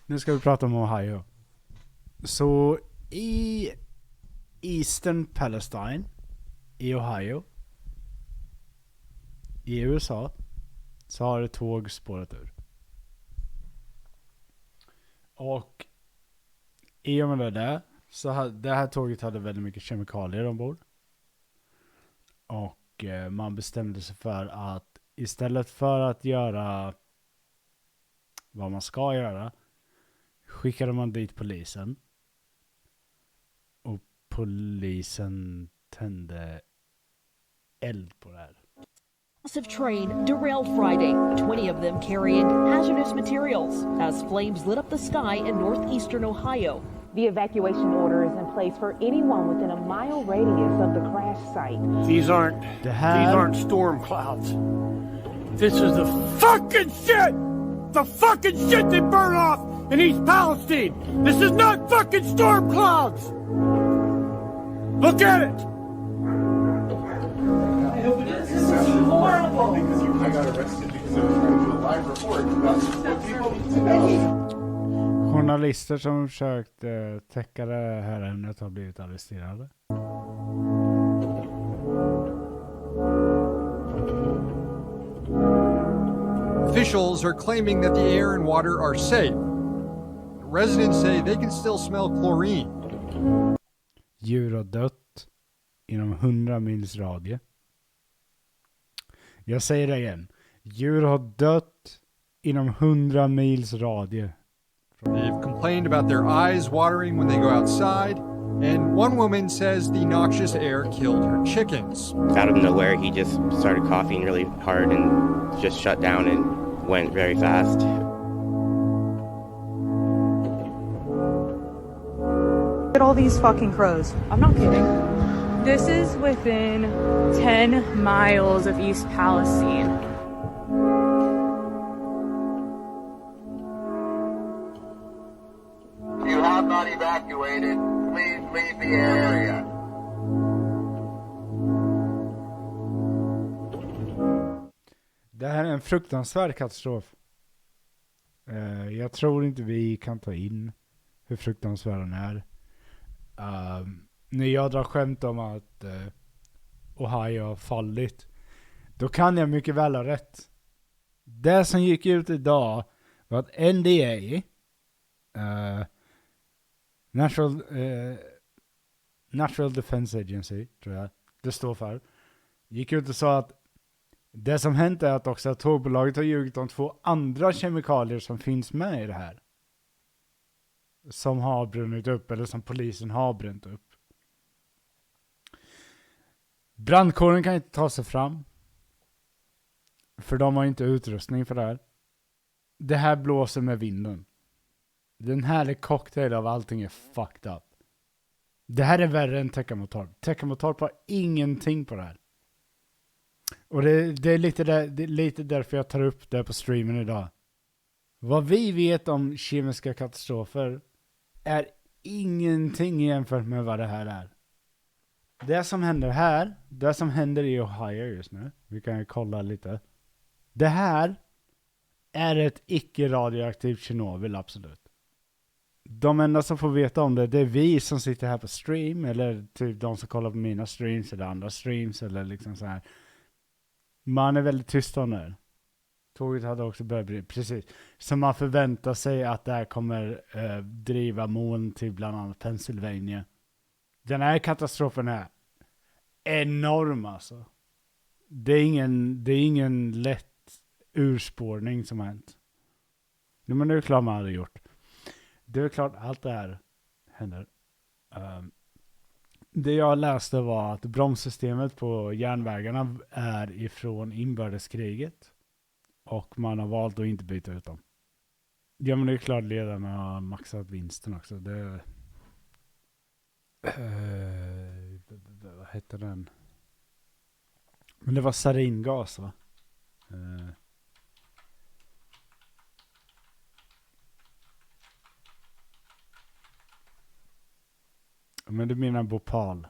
Nu ska vi prata om Ohio. Så i Eastern Palestine i Ohio i USA så har ett tåg spårat ur. Och i och med det så det här tåget hade väldigt mycket kemikalier ombord. Och man bestämde sig för att istället för att göra vad man ska göra skickade man dit polisen. Och polisen tände eld på det här. Massive train derailed Friday, 20 of them carrying hazardous materials as flames lit up the sky in northeastern Ohio. The evacuation order is in place for anyone within a mile radius of the crash site. These aren't storm clouds. This is the fucking shit! The fucking shit that burned off in East Palestine! This is not fucking storm clouds! Look at it! I got arrested because I was trying to do a live report about what people need to know. Journalister som försökte täcka det här ämnet har blivit arresterade. Officials are claiming that the air and water are safe. Residents say they can still smell chlorine. Djur har dött inom 100 mils radie. Jag säger det igen. Djur har dött inom 100 mils radie. They've complained about their eyes watering when they go outside, and one woman says the noxious air killed her chickens. Out of nowhere, he just started coughing really hard and just shut down and went very fast. Look at all these fucking crows. I'm not kidding. This is within 10 miles of East Palestine. You have not evacuated. Please leave the area. Det här är en fruktansvärd katastrof. Jag tror inte vi kan ta in hur fruktansvärd den är. När jag drar skämt om att Ohio har fallit, då kan jag mycket väl ha rätt. Det som gick ut idag var att NDA, Natural Defense Agency, tror jag det står för, gick ut och sa att det som hänt är att också tågbolaget har ljugit om 2 andra kemikalier som finns med i det här. Som har brunnit upp, eller som polisen har bränt upp. Brandkåren kan inte ta sig fram. För de har inte utrustning för det här. Det här blåser med vinden. Den här är cocktail av allting är fucked up. Det här är värre än Teckamotorp. Teckamotorp har ingenting på det här. Och det är lite därför jag tar upp det på streamen idag. Vad vi vet om kemiska katastrofer är ingenting jämfört med vad det här är. Det som händer här, det som händer i Ohio just nu, vi kan ju kolla lite. Det här är ett icke-radioaktivt Chemnorbyl, absolut. De enda som får veta om det är vi som sitter här på stream, eller typ de som kollar på mina streams eller andra streams, eller liksom så här. Man är väldigt tyst om det. Tåget hade också börjat bli, precis. Så man förväntar sig att det här kommer driva moln till bland annat Pennsylvania. Den här katastrofen är enorm alltså. Det är ingen lätt urspårning som har hänt. Men det är klart man hade gjort. Det är klart allt det här händer. Det jag läste var att bromssystemet på järnvägarna är ifrån inbördeskriget. Och man har valt att inte byta ut dem. Ja, men det är klart ledarna har maxat vinsten också. Det vad heter den? Men det var saringas, va? Men du menar Bhopal.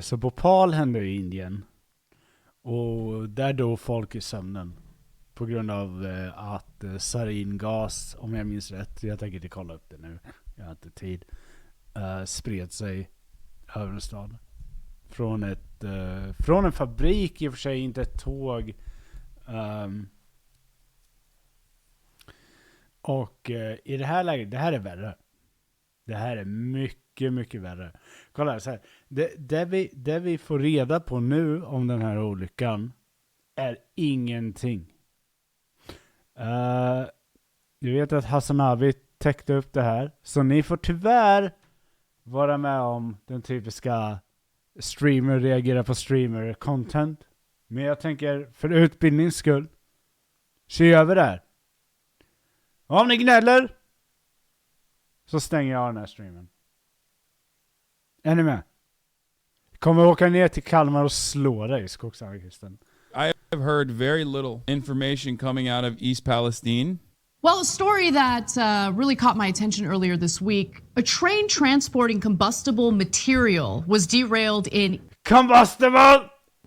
Så Bhopal hände i Indien. Och där dog folk i sömnen på grund av att saringas, om jag minns rätt, jag tänker inte kolla upp det nu, jag har inte tid, spred sig över staden. Från en fabrik, i och för sig inte ett tåg. Och i det här läget, det här är värre. Det här är mycket, mycket värre. Kolla här, så här. Det vi får reda på nu om den här olyckan är ingenting. Jag vet att Hasanabi täckte upp det här. Så ni får tyvärr vara med om den typiska streamer reagerar på streamer content. Men jag tänker för utbildnings skull se över det här. Om ni gnäller så stänger jag den här streamen. Är ni med? Kommer åka ner till Kalmar och slå dig, skogsanarkisten. I have heard very little information coming out of East Palestine. Well, a story that really caught my attention earlier this week. A train transporting combustible material was derailed in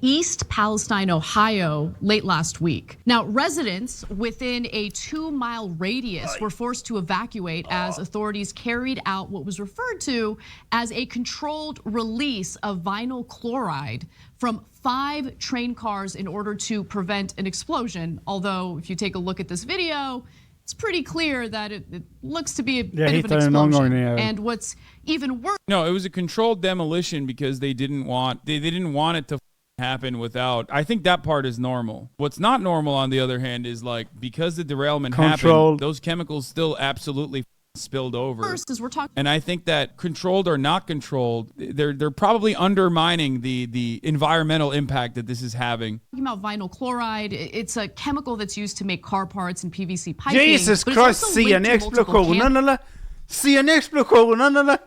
East Palestine, Ohio, late last week. Now, residents within a 2-mile radius were forced to evacuate as authorities carried out what was referred to as a controlled release of vinyl chloride from 5 train cars in order to prevent an explosion. Although, if you take a look at this video, it's pretty clear that it looks to be a bit of an explosion. And what's even worse... No, it was a controlled demolition because they didn't want it to happen without. I think that part is normal. What's not normal, on the other hand, is like because the derailment happened, those chemicals still absolutely spilled over. First, as we're talking, and I think that controlled or not controlled, they're probably undermining the environmental impact that this is having. Talking about vinyl chloride, it's a chemical that's used to make car parts and PVC piping. Jesus Christ, ser ni explosionen eller? Ser ni explosionen eller?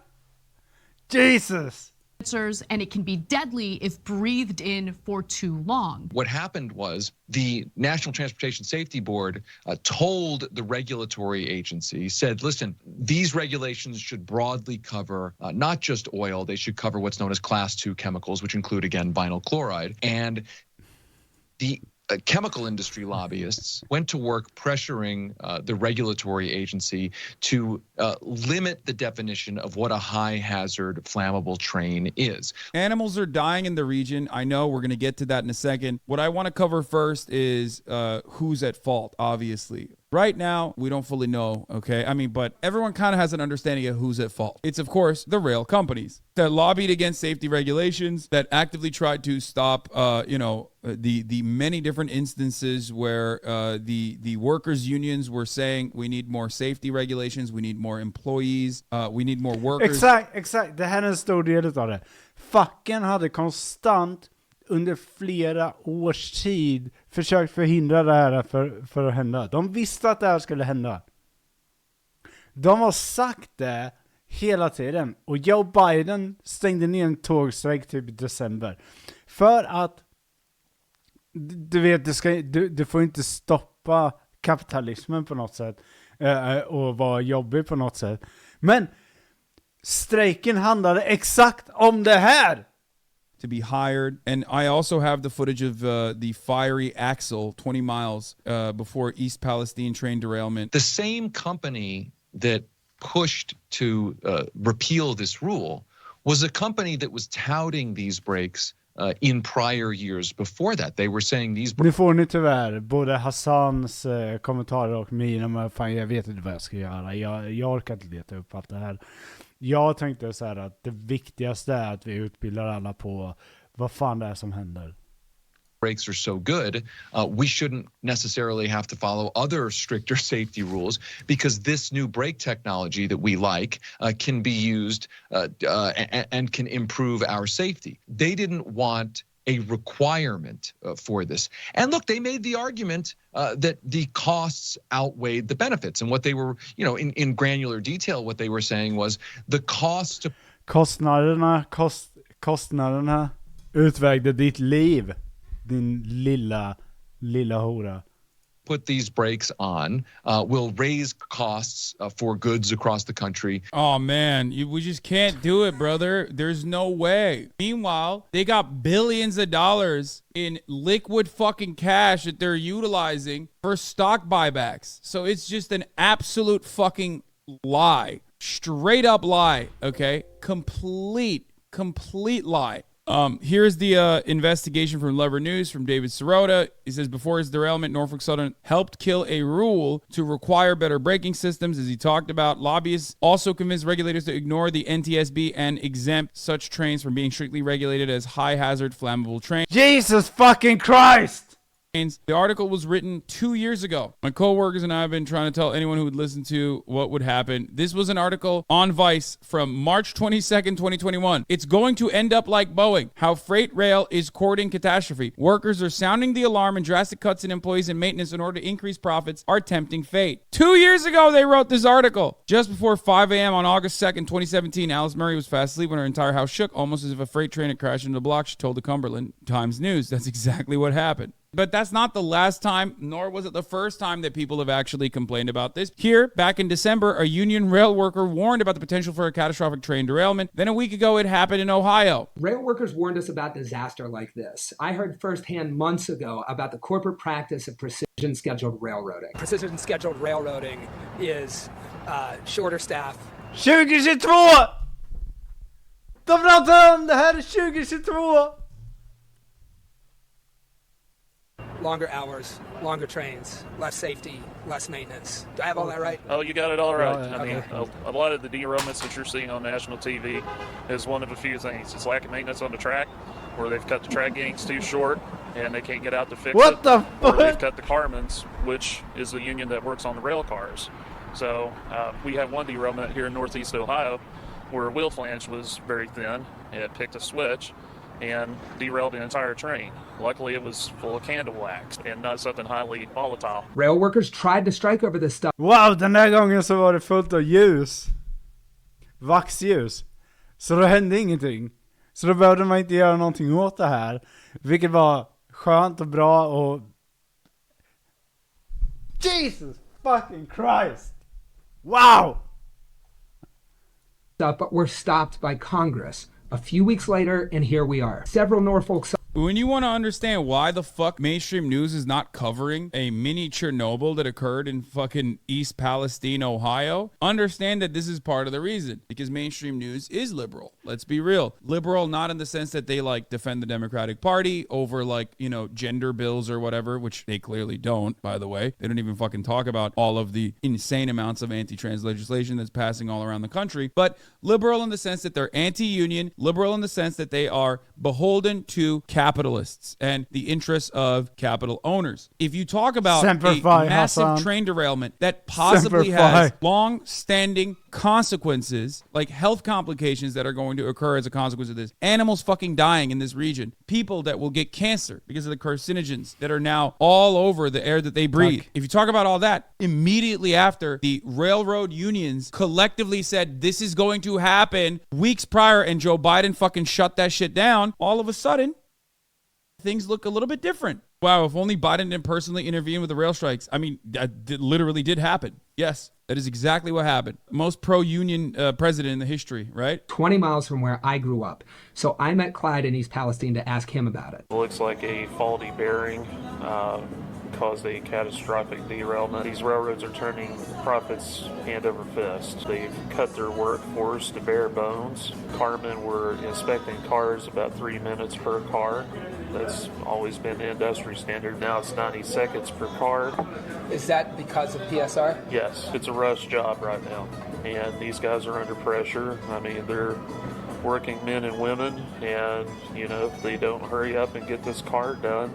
Jesus! And it can be deadly if breathed in for too long. What happened was the National Transportation Safety Board told the regulatory agency, said, listen, these regulations should broadly cover not just oil, they should cover what's known as class 2 chemicals, which include, again, vinyl chloride. And the chemical industry lobbyists went to work pressuring the regulatory agency to limit the definition of what a high hazard flammable train is. Animals are dying in the region. I know we're going to get to that in a second. What I want to cover first is who's at fault, obviously. Right now, we don't fully know, okay? I mean, but everyone kind of has an understanding of who's at fault. It's, of course, the rail companies that lobbied against safety regulations, that actively tried to stop, the many different instances where the workers' unions were saying we need more safety regulations, we need more employees, we need more workers. Exakt. Det här är en stor del av det. Facken hade konstant under flera års tid försökt förhindra det här för att hända. De visste att det här skulle hända. De har sagt det hela tiden. Och Joe Biden stängde ner en tågstrejk typ i december. För att du vet, du får inte stoppa kapitalismen på något sätt. Och vara jobbig på något sätt. Men strejken handlade exakt om det här. To be hired. And I also have the footage of the fiery axle 20 miles before East Palestine train derailment. The same company that pushed to repeal this rule was a company that was touting these brakes in prior years before that. They were saying these... Nu får ni tyvärr både Hassans kommentarer och mina, men fan, jag vet inte vad jag ska göra. Jag orkar inte leta upp allt det här. Jag tänkte så här att det viktigaste är att vi utbildar alla på vad fan det är som händer. Brakes are so good, we shouldn't necessarily have to follow other stricter safety rules because this new brake technology that we like can be used and can improve our safety. They didn't want a requirement for this. And look, they made the argument that the costs outweighed the benefits. And what they were, in granular detail, what they were saying was the cost to... Kostnaderna utvägde ditt liv, din lilla hora. put these brakes on will raise costs for goods across the country. Oh man, we just can't do it, brother. There's no way. Meanwhile, they got billions of dollars in liquid fucking cash that they're utilizing for stock buybacks. So it's just an absolute fucking lie. Straight up lie, okay? Complete lie. Here's the investigation from Lever News from David Sirota. He says, before his derailment, Norfolk Southern helped kill a rule to require better braking systems. As he talked about, lobbyists also convinced regulators to ignore the NTSB and exempt such trains from being strictly regulated as high-hazard flammable trains. Jesus fucking Christ! The article was written 2 years ago. My coworkers and I have been trying to tell anyone who would listen to what would happen. This was an article on Vice from March 22nd, 2021. It's going to end up like Boeing, how freight rail is courting catastrophe. Workers are sounding the alarm and drastic cuts in employees and maintenance in order to increase profits are tempting fate. 2 years ago, they wrote this article. Just before 5 a.m. on August 2nd, 2017, Alice Murray was fast asleep when her entire house shook, almost as if a freight train had crashed into the block, she told the Cumberland Times News. That's exactly what happened. But that's not the last time, nor was it the first time that people have actually complained about this. Here, back in December, a union rail worker warned about the potential for a catastrophic train derailment. Then a week ago, it happened in Ohio. Rail workers warned us about disaster like this. I heard firsthand months ago about the corporate practice of precision scheduled railroading. Precision scheduled railroading is shorter staff. 2022! De pratar om det här 2022! Longer hours, longer trains, less safety, less maintenance. Do I have all that right? Oh, you got it all right. Yeah, I mean, a lot of the derailments that you're seeing on national TV is one of a few things. It's lack of maintenance on the track, where they've cut the track gangs too short and they can't get out to fix it. What the fuck? Or they've cut the carmans, which is the union that works on the rail cars. So we have one derailment here in Northeast Ohio where a wheel flange was very thin. It picked a switch and derailed the entire train. Luckily, it was full of candle wax and not something highly volatile. Rail workers tried to strike over this stuff. Wow, den här gången så var det fullt av ljus. Vaxljus. Så då hände ingenting. Så då behövde man inte göra någonting åt det här. Vilket var skönt och bra och... Jesus fucking Christ! Wow! But were stopped by Congress. A few weeks later, and here we are. Several Norfolk... When you want to understand why the fuck mainstream news is not covering a mini Chernobyl that occurred in fucking East Palestine, Ohio, understand that this is part of the reason. Because mainstream news is liberal. Let's be real. Liberal not in the sense that they like defend the Democratic Party over like, you know, gender bills or whatever, which they clearly don't, by the way. They don't even fucking talk about all of the insane amounts of anti-trans legislation that's passing all around the country. But liberal in the sense that they're anti-union, liberal in the sense that they are beholden to capitalists and the interests of capital owners. If you talk about a massive train derailment that possibly has long-standing consequences, like health complications that are going to occur as a consequence of this, animals fucking dying in this region, people that will get cancer because of the carcinogens that are now all over the air that they breathe. If you talk about all that, immediately after the railroad unions collectively said this is going to happen weeks prior and Joe Biden fucking shut that shit down, all of a sudden, things look a little bit different. Wow, if only Biden didn't personally intervene with the rail strikes. I mean, that literally did happen. Yes, that is exactly what happened. Most pro-union president in the history, right? 20 miles from where I grew up. So I met Clyde in East Palestine to ask him about it. It looks like a faulty bearing caused a catastrophic derailment. These railroads are turning profits hand over fist. They've cut their workforce to bare bones. Carmen were inspecting cars about 3 minutes per car. That's always been the industry standard. Now it's 90 seconds per car. Is that because of PSR? Yes, it's a rush job right now. And these guys are under pressure. I mean, they're working men and women, and, you know, if they don't hurry up and get this car done,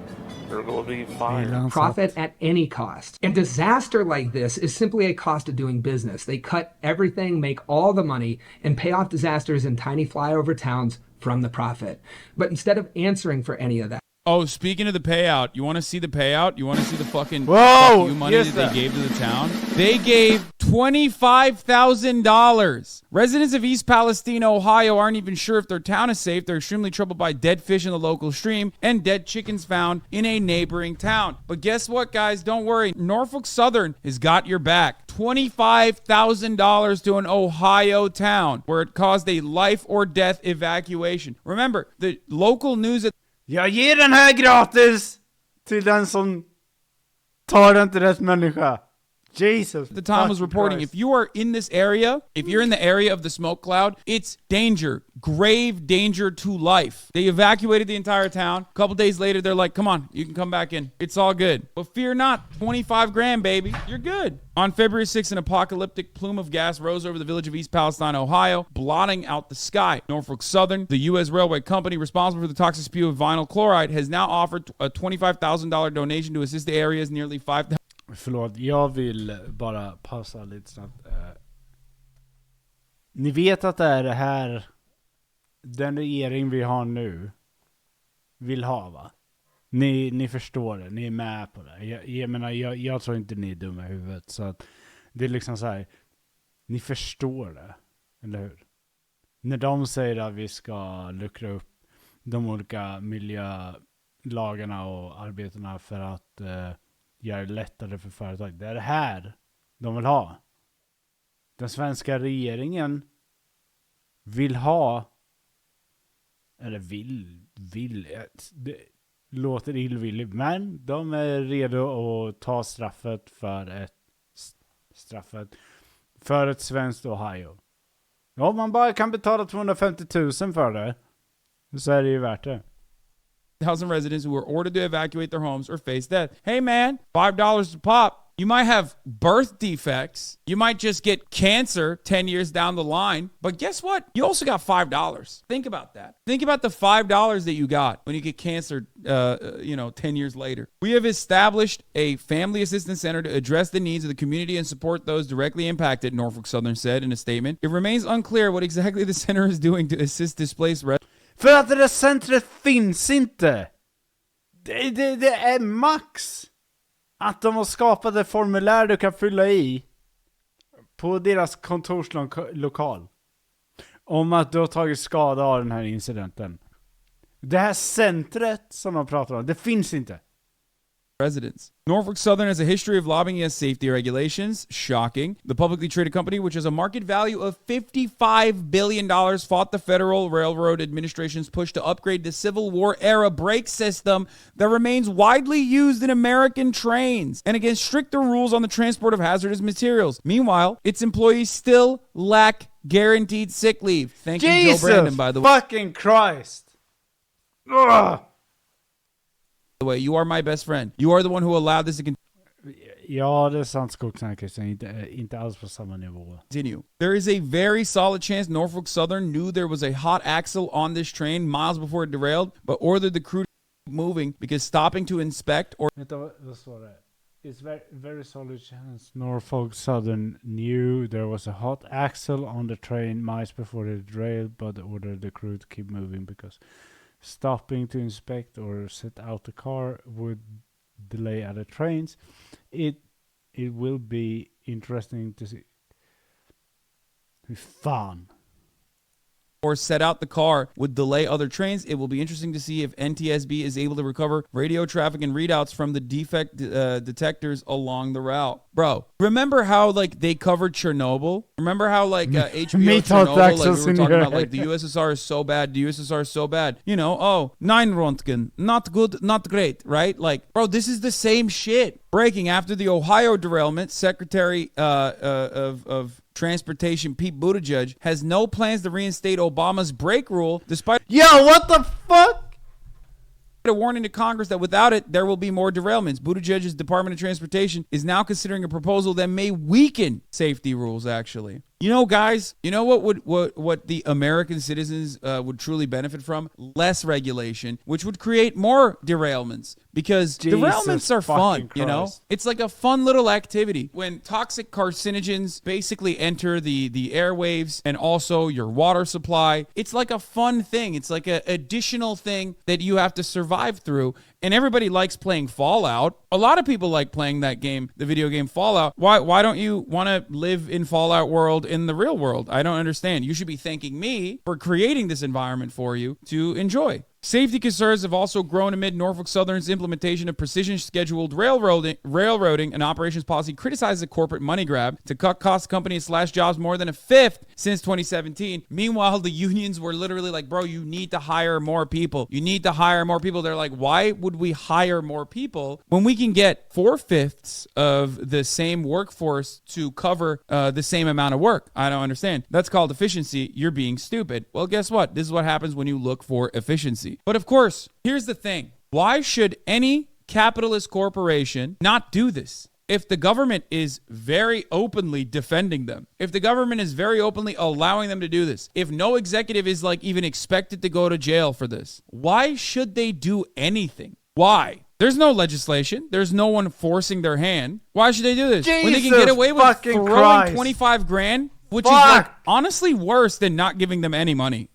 they're going to be fired. Profit at any cost. And disaster like this is simply a cost of doing business. They cut everything, make all the money, and pay off disasters in tiny flyover towns from the profit. But instead of answering for any of that, Oh, speaking of the payout, you want to see the payout? You want to see the fucking Whoa, fuck you money that they gave to the town? They gave $25,000. Residents of East Palestine, Ohio aren't even sure if their town is safe. They're extremely troubled by dead fish in the local stream and dead chickens found in a neighboring town. But guess what, guys? Don't worry. Norfolk Southern has got your back. $25,000 to an Ohio town where it caused a life or death evacuation. Remember, the local news at Jag ger den här gratis till den som tar den till rätt människa. Jesus. the time was reporting, Christ. if you are in this area, if you're in the area of the smoke cloud, it's danger, grave danger to life. They evacuated the entire town. A couple days later, they're like, come on, you can come back in. It's all good. But fear not, 25 grand, baby. You're good. On February 6th, an apocalyptic plume of gas rose over the village of East Palestine, Ohio, blotting out the sky. Norfolk Southern, the U.S. railway company responsible for the toxic spew of vinyl chloride, has now offered a $25,000 donation to assist the area's nearly 5,000. Förlåt, jag vill bara pausa lite snabbt. Ni vet att det är det här den regering vi har nu vill ha, va? Ni förstår det, ni är med på det. Jag menar, jag tror inte ni är dumma i huvudet. Så att det är liksom så här, ni förstår det, eller hur? När de säger att vi ska luckra upp de olika miljölagarna och arbetena för att göra det lättare för företag. Det är det här de vill ha. Den svenska regeringen vill ha, eller vill det låter illvilligt, men de är redo att ta straffet för ett svenskt Ohio. Ja, man bara kan betala 250 000 för det, så är det ju värt det. 1,000 residents who were ordered to evacuate their homes or face death. Hey man, $5 to pop. You might have birth defects. You might just get cancer 10 years down the line. But guess what? You also got $5. Think about that. Think about the $5 that you got when you get cancer, 10 years later. We have established a family assistance center to address the needs of the community and support those directly impacted, Norfolk Southern said in a statement. It remains unclear what exactly the center is doing to assist displaced residents. För att det där centret finns inte. Det är max att de har skapat ett formulär du kan fylla i på deras kontorslokal om att du har tagit skada av den här incidenten. Det här centret som de pratar om, det finns inte. Residents. Norfolk Southern has a history of lobbying against safety regulations. Shocking. The publicly traded company, which has a market value of $55 billion, fought the Federal Railroad Administration's push to upgrade the Civil War-era brake system that remains widely used in American trains and against stricter rules on the transport of hazardous materials. Meanwhile, its employees still lack guaranteed sick leave. Thank you, Joe Brandon, by the way. Fucking Christ. Ugh. The way, you are my best friend. You are the one who allowed this to Ja, det är sant, Skogssnackers. Inte alls på samma nivå. Continue. There is a very solid chance Norfolk Southern knew there was a hot axle on this train miles before it derailed, but ordered the crew to keep moving because stopping to inspect or... Vad står det? It's very solid chance Norfolk Southern knew there was a hot axle on the train miles before it derailed, but ordered the crew to keep moving because stopping to inspect or set out the car would delay other trains. It will be interesting to see. Fan. Or set out the car would delay other trains. It will be interesting to see if NTSB is able to recover radio traffic and readouts from the defect detectors along the route. Bro, remember how they covered Chernobyl? Remember how HBO Chernobyl, we were talking about the USSR is so bad, the USSR is so bad. 9 Röntgen, not good, not great, right? Bro, this is the same shit. Breaking after the Ohio derailment, Secretary of Transportation Pete Buttigieg has no plans to reinstate Obama's brake rule despite what the fuck? A warning to Congress that without it there will be more derailments. Buttigieg's Department of Transportation is now considering a proposal that may weaken safety rules, actually. You know, guys, you know what the American citizens would truly benefit from? Less regulation, which would create more derailments. Because derailments are fun, you know? It's like a fun little activity. When toxic carcinogens basically enter the airwaves and also your water supply, it's like a fun thing. It's like an additional thing that you have to survive through. And everybody likes playing Fallout. A lot of people like playing that game, the video game Fallout. Why don't you want to live in Fallout world in the real world? I don't understand. You should be thanking me for creating this environment for you to enjoy. Safety concerns have also grown amid Norfolk Southern's implementation of precision-scheduled railroading and operations policy criticizes a corporate money grab to cut costs. Companies slash jobs more than a fifth since 2017. Meanwhile, the unions were literally like, bro, you need to hire more people. You need to hire more people. They're like, why would we hire more people when we can get 4/5 of the same workforce to cover the same amount of work? I don't understand. That's called efficiency. You're being stupid. Well, guess what? This is what happens when you look for efficiency. But of course, here's the thing. Why should any capitalist corporation not do this? If the government is very openly defending them, if the government is very openly allowing them to do this, if no executive is like even expected to go to jail for this, why should they do anything? Why? There's no legislation. There's no one forcing their hand. Why should they do this? When they can get away with throwing 25 grand, which is like honestly worse than not giving them any money.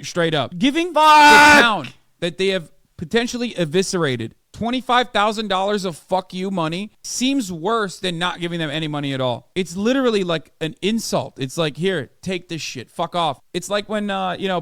Straight up. Giving the town that they have potentially eviscerated $25,000 of fuck you money seems worse than not giving them any money at all. It's literally like an insult. It's like, here, take this shit. Fuck off. It's like when,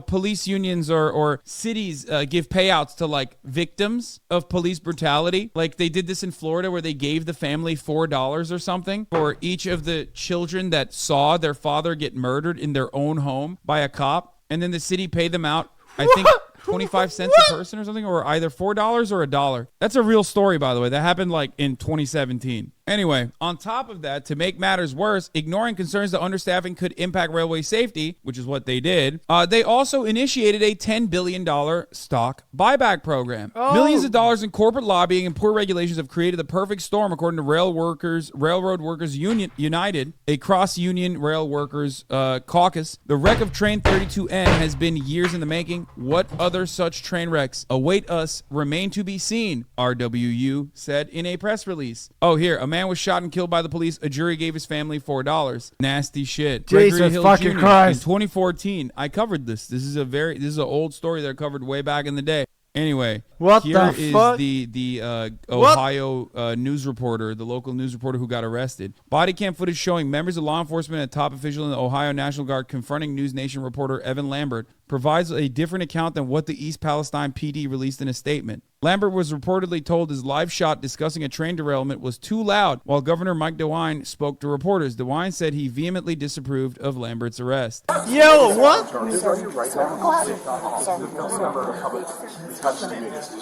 police unions or cities give payouts to like victims of police brutality. Like they did this in Florida where they gave the family $4 or something for each of the children that saw their father get murdered in their own home by a cop. And then the city paid them out, I think, 25 cents a person or something, or either $4 or $1. That's a real story, by the way. That happened like in 2017. Anyway, on top of that, to make matters worse, ignoring concerns that understaffing could impact railway safety, which is what they did, they also initiated a $10 billion stock buyback program. Millions of dollars in corporate lobbying and poor regulations have created the perfect storm, according to Railroad Workers United, a cross-union rail workers caucus. The wreck of Train 32N has been years in the making. What other such train wrecks await us remain to be seen, RWU said in a press release. Oh, here, a man was shot and killed by the police. A jury gave his family $4. Nasty shit. Jesus fucking Christ. In 2014, I covered this. This is an old story that I covered way back in the day. Anyway, what here the fuck? is the Ohio news reporter, the local news reporter who got arrested. Body cam footage showing members of law enforcement and a top official in the Ohio National Guard confronting News Nation reporter Evan Lambert provides a different account than what the East Palestine PD released in a statement. Lambert was reportedly told his live shot discussing a train derailment was too loud, while Governor Mike DeWine spoke to reporters. DeWine said he vehemently disapproved of Lambert's arrest. Yo, what?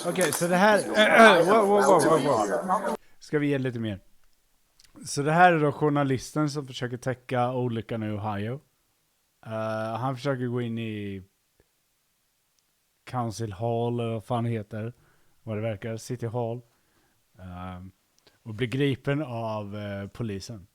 Okej, så det här... Ska vi ge lite mer? Så det här är då journalisten som försöker täcka olyckan i Ohio. Han försöker gå in i Council Hall, eller vad fan heter, vad det verkar, City Hall, och blir gripen av polisen.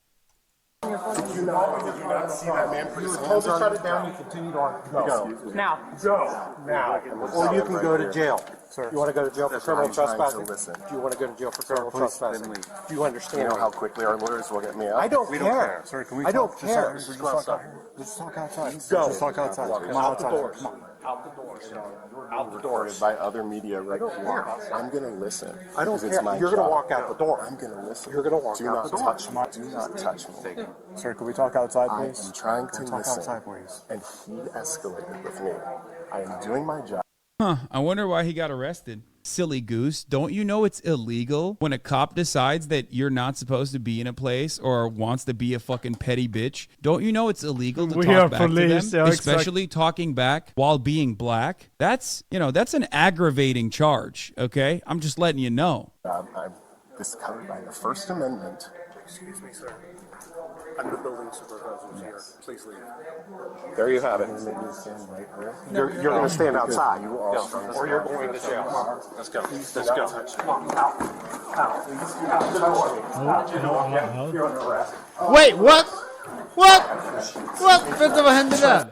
Did you not see that man put his hands on shut it down? You continue on. Go. Now. Go. Now. Or you can go to jail. Sir. You want to go to jail for criminal trespassing? Listen. Do you want to go to jail for criminal trespassing? Do you understand? You know how quickly our lawyers will get me out? I don't care. Sir, can we I don't talk? care. Just talk outside. Let's talk outside. Go. Let's talk outside. Come Out the doors. Out the doors. Out the doors. By other media right here. I'm going to listen. I don't care. You're going to walk out the door. I'm going to listen. You're going to walk out the door. Do not touch me. Sir, can we talk outside, please? I am trying to listen. Outside, please. And he escalated with me. I am doing my job. I wonder why he got arrested. Silly goose. Don't you know it's illegal when a cop decides that you're not supposed to be in a place or wants to be a fucking petty bitch? Don't you know it's illegal to talk back to them? Especially talking back while being black? That's an aggravating charge, okay? I'm just letting you know. This is covered by the First Amendment. Excuse me, sir. I'm the building supervisor here. Please leave. There you have it. You're going to stand outside. Or you're going to jail. Let's go. Let's go. Wait, what? What? Vänta, vad hände där?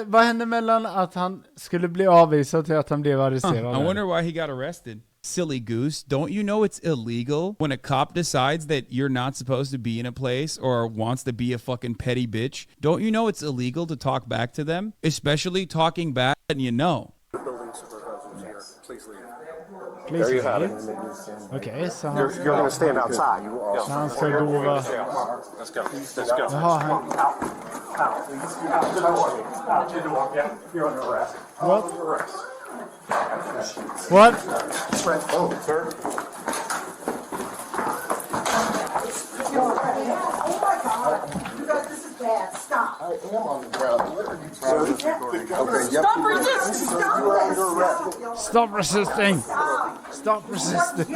Vad hände mellan att han skulle bli avvisad till att han blev arresterad? I wonder why he got arrested. Silly goose. Don't you know it's illegal when a cop decides that you're not supposed to be in a place or wants to be a fucking petty bitch? Don't you know it's illegal to talk back to them? Especially talking back and you know. Building supervisors here. Please leave. Please There you have it. Okay, so You're going to stand outside. Så han ska gå va? Let's go. Let's go. Jaha, han... You're under arrest. What? Oh, sir. Oh my God. You guys, this is bad. Stop. I am on the ground. What are you trying to do? Okay, Stop resisting. Stop You are under arrest. Stop resisting. Stop resisting.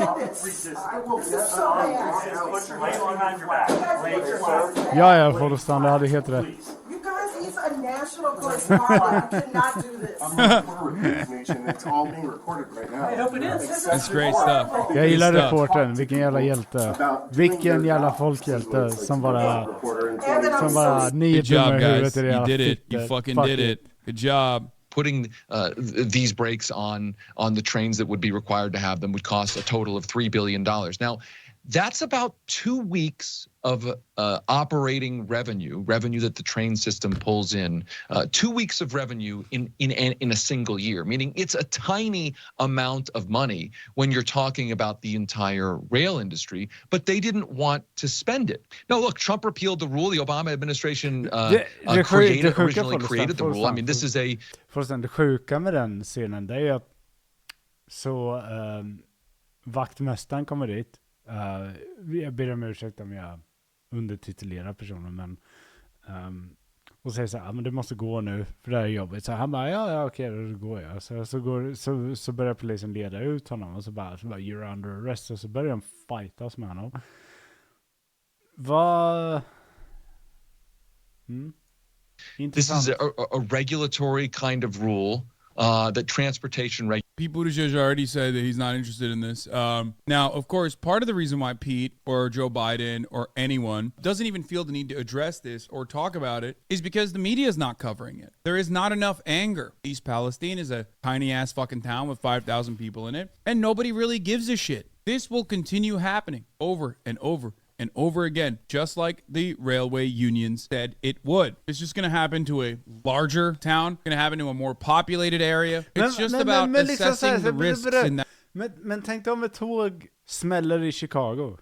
Ja, Folstan, det hade helt rätt. You guys, he's a national correspondent. You cannot do this. I'm a reporter with News Nation. It's all being recorded right now. I hope it is. It's great stuff. Jag gillar reportern. Vilken jävla hjälte. Vilken jävla folkhjälte som bara ni Good job, i huvudet guys. i You era did it. fitter. You fucking Fuck did it. Good job. Putting these brakes on the trains that would be required to have them would cost a total of $3 billion. Now, that's about 2 weeks of operating revenue that the train system pulls in. 2 weeks of revenue in a single year, meaning it's a tiny amount of money when you're talking about the entire rail industry, but they didn't want to spend it. No, look, Trump repealed the rule. The Obama administration originally created the rule. I mean, this is a... Det sjuka med den scenen, det är ju att så vaktmästaren kommer dit. Jag ber om ursäkt om jag undertitulerar personen, men och säger så här, men du måste gå nu för det här är jobbigt. Så han bara, ja okej, då går jag. Så börjar polisen leda ut honom och så bara you're under arrest, och så börjar de fightas med honom. Vad... This is a regulatory kind of rule that transportation Pete Buttigieg already said that he's not interested in this. Now, of course, part of the reason why Pete or Joe Biden or anyone doesn't even feel the need to address this or talk about it is because the media is not covering it. There is not enough anger. East Palestine is a tiny ass fucking town with 5,000 people in it, and nobody really gives a shit. This will continue happening over and over and over again, just like the railway unions said it would. It's just going to happen to a larger town, going to happen to a more populated area. It's just about assessing the risks in that. Men tänk dig om ett tåg smäller i Chicago.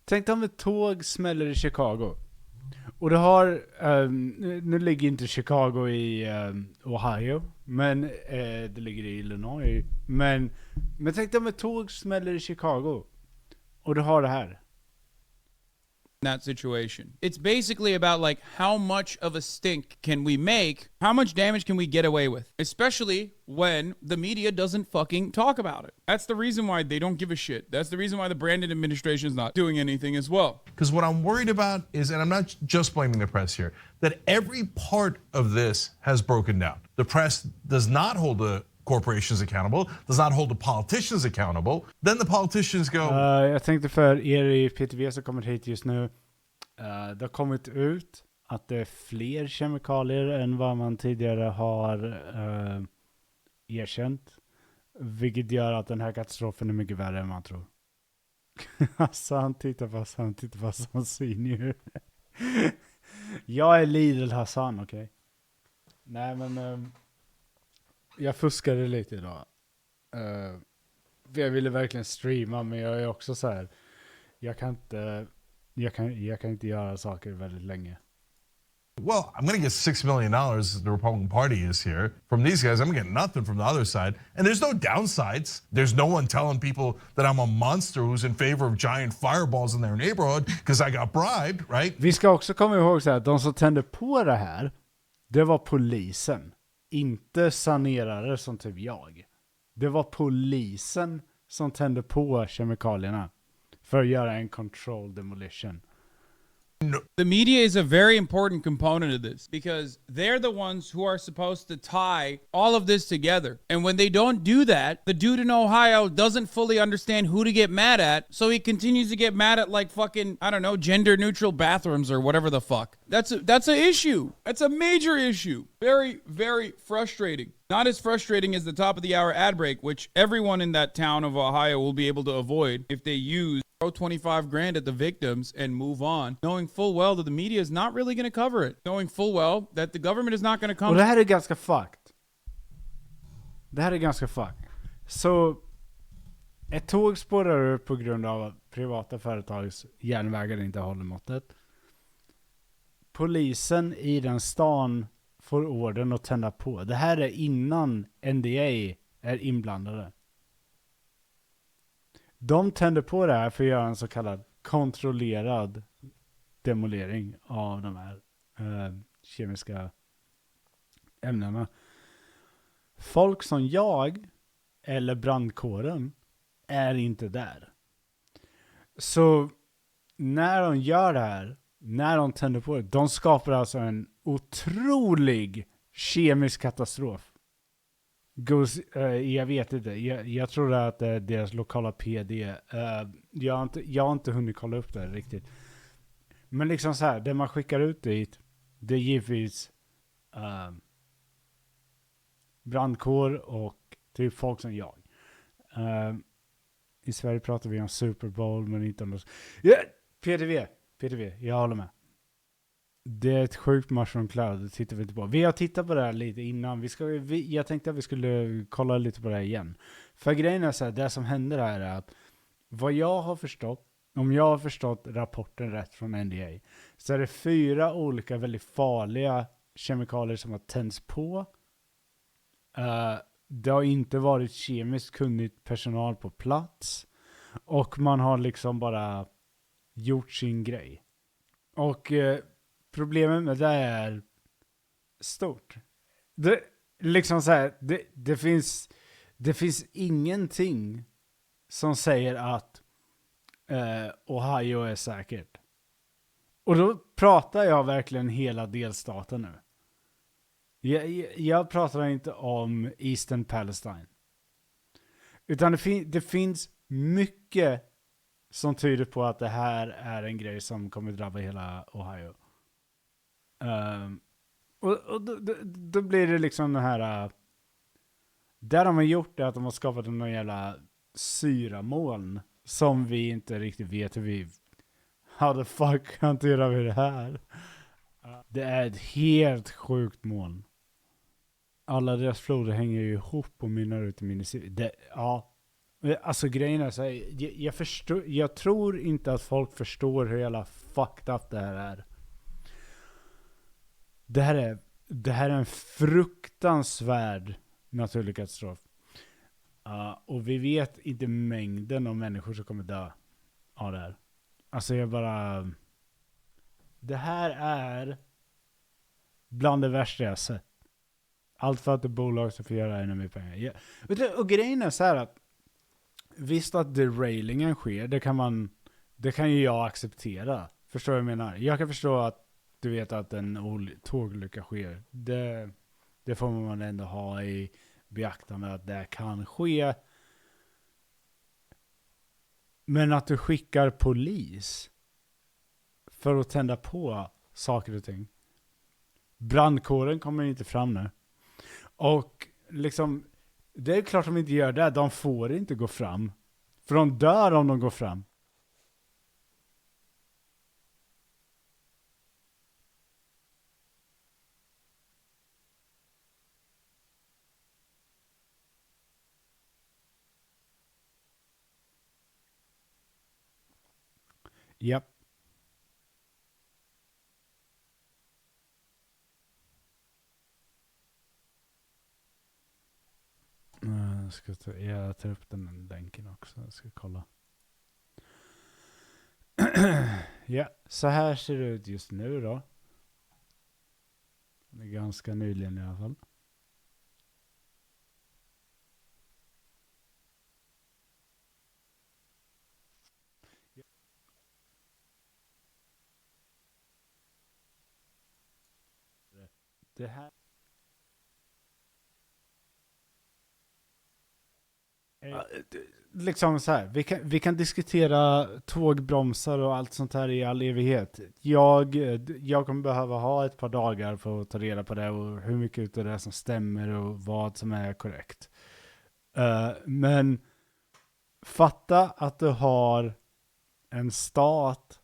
Tänk dig om ett tåg smäller i Chicago. Och det har, nu ligger inte Chicago i Ohio, men det ligger i Illinois. Men tänk dig om ett tåg smäller i Chicago. Och du har det här. That situation. It's basically about like how much of a stink can we make? How much damage can we get away with? Especially when the media doesn't fucking talk about it. That's the reason why they don't give a shit. That's the reason why the Brandon administration is not doing anything as well. Because what I'm worried about is, and I'm not just blaming the press here, that every part of this has broken down. The press does not hold the corporations accountable, does not hold the politicians accountable. Then the politicians go... Jag tänkte för er i PTV som kommer hit just nu. Det har kommit ut att det är fler kemikalier än vad man tidigare har erkänt. Vilket gör att den här katastrofen är mycket värre än man tror. Alltså han tittar på Hassan Senior. Jag är Lidl Hassan, okej? Nej men... jag fuskade lite idag. Jag ville verkligen streama, men jag är också så här. Jag kan inte göra saker väldigt länge. Well, I'm going to get $6 million, the Republican Party is here, from these guys. I'm going to get nothing from the other side. And there's no downsides. There's no one telling people that I'm a monster who's in favor of giant fireballs in their neighborhood because I got bribed, right? Vi ska också komma ihåg så här, att de som tände på det här, det var polisen. Inte sanerare som typ jag. Det var polisen som tände på kemikalierna för att göra en control demolition. The media is a very important component of this because they're the ones who are supposed to tie all of this together. And when they don't do that, the dude in Ohio doesn't fully understand who to get mad at. So he continues to get mad at like fucking, I don't know, gender neutral bathrooms or whatever the fuck. That's an issue. That's a major issue. Very, very frustrating. Not as frustrating as the top of the hour ad break, which everyone in that town of Ohio will be able to avoid if they use throw 25 grand at the victims and move on, knowing full well that the media is not really going to cover it, knowing full well that the government is not going to come. Och det här är ganska fucked. Det här är ganska fucked. Så ett tåg spårar upp på grund av att privata företags järnvägar inte håller måttet. Polisen i den stan får orden att tända på. Det här är innan NDA är inblandade. De tänder på det här för att göra en så kallad kontrollerad demolering av de här kemiska ämnena. Folk som jag eller brandkåren är inte där. Så när de gör det här, när de tänder på det, de skapar alltså en otrolig kemisk katastrof. Jag vet inte. Jag tror att det är deras lokala PD. Jag har inte hunnit kolla upp det riktigt. Men liksom så här, det man skickar ut dit, det är givetvis brandkår och typ folk som jag. I Sverige pratar vi om Super Bowl, men inte om PDV, jag håller med. Det är ett sjukt mushroom cloud, det tittar vi inte på. Vi har tittat på det här lite innan. Jag tänkte att vi skulle kolla lite på det här igen. För grejen är så här, det som händer här är att vad jag har förstått, om jag har förstått rapporten rätt från NDA, så är det 4 olika väldigt farliga kemikalier som har tänds på. Det har inte varit kemiskt kunnigt personal på plats. Och man har liksom bara gjort sin grej. Och problemet med det är stort. Det liksom så här, det finns ingenting som säger att Ohio är säkert. Och då pratar jag verkligen hela delstaten nu. Jag pratar inte om Eastern Palestine. Utan det finns mycket som tyder på att det här är en grej som kommer drabba hela Ohio. Och då blir det liksom den här... där de har gjort det att de har skapat någon jävla syramoln som vi inte riktigt vet hur vi... how the fuck hanterar vi det här? Det är ett helt sjukt moln. Alla deras floder hänger ju ihop och mynnar ut i Minnesota. Ja. Alltså grejen är så här, jag tror inte att folk förstår hur jävla fucked up det här är. Det här är en fruktansvärd naturlig katastrof. Och vi vet inte mängden av människor som kommer dö av det här. Alltså det här är bland det värsta jag sett. Allt för att det är bolag som får göra ännu mer pengar. Och grejen är så här att visst att derailingen sker, det kan ju jag acceptera. Förstår du vad jag menar? Jag kan förstå att du vet att en tågolycka sker. Det får man ändå ha i beaktande att det kan ske. Men att du skickar polis för att tända på saker och ting. Brandkåren kommer inte fram nu. Och liksom, det är klart de inte gör det. De får inte gå fram. För de dör om de går fram. Japp. Jag tar upp den länken också. Jag ska kolla. Ja, så här ser det ut just nu då. Det är ganska nyligen i alla fall. Det här... Liksom så här, vi kan diskutera tågbromsar och allt sånt här i all evighet. Jag kommer behöva ha ett par dagar för att ta reda på det och hur mycket av det som stämmer och vad som är korrekt. Men fatta att du har en stat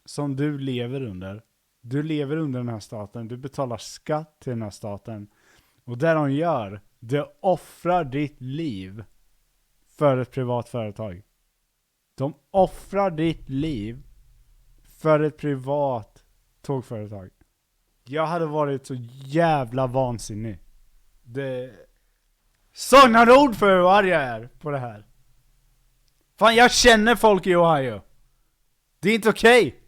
som du lever under. Du lever under den här staten. Du betalar skatt till den här staten. Och det de gör, det offrar ditt liv för ett privat företag. De offrar ditt liv för ett privat tågföretag. Jag hade varit så jävla vansinnig. Det saknar ord för hur arg jag är på det här. Fan, jag känner folk i Ohio. Det är inte okej.